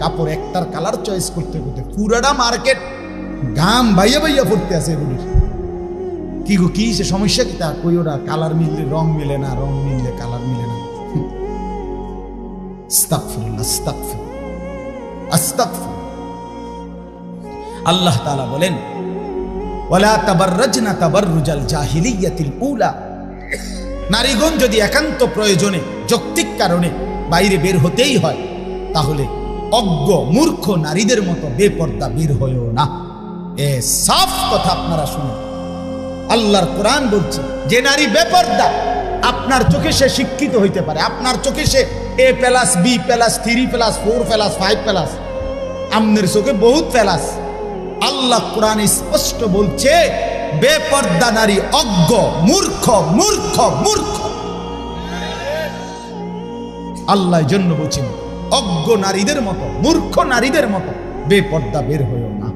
কাপড় একটার colour choice করতে করতে পুরাটা মার্কেট গাম বাইয়া বাইয়া পড়তে আছে এগুলির। কি গো কি সে সমস্যা কি? তা কই ওরা কালার মিললে রং মিলে না, রং মিললে কালার মিলে না। আস্তাগফিরুল্লাহ, আস্তাগফিরুল্লাহ, আস্তাগফিরুল্লাহ। আল্লাহ তাআলা বলেন ওয়ালা তাবাররাজনা তাবাররুজাল জাহিলিয়াতিল উলা, নারীগণ যদি একান্ত প্রয়োজনে যৌক্তিক কারণে বাইরে বের হতেই হয় তাহলে অজ্ঞ মূর্খ নারীদের মতো বেপর্দা বের হয়েও না। এ সাফ কথা আপনারা শুনুন, আল্লাহর কোরআন বলছে যে নারী বেপর্দা, আপনার চোখে সে শিক্ষিত হইতে পারে, আপনার চোখে সে A+, B+, 3+, 4+, 5+, আমনের চোখে বহুত প্লাস। আল্লাহ কোরআন স্পষ্ট বলছে বেপর্দা নারী অজ্ঞ মূর্খ মূর্খ মূর্খ। আল্লাহ জন্য বলছেন অজ্ঞ নারীদের মতো মূর্খ নারীদের মতো বেপর্দা বের হয়েও না।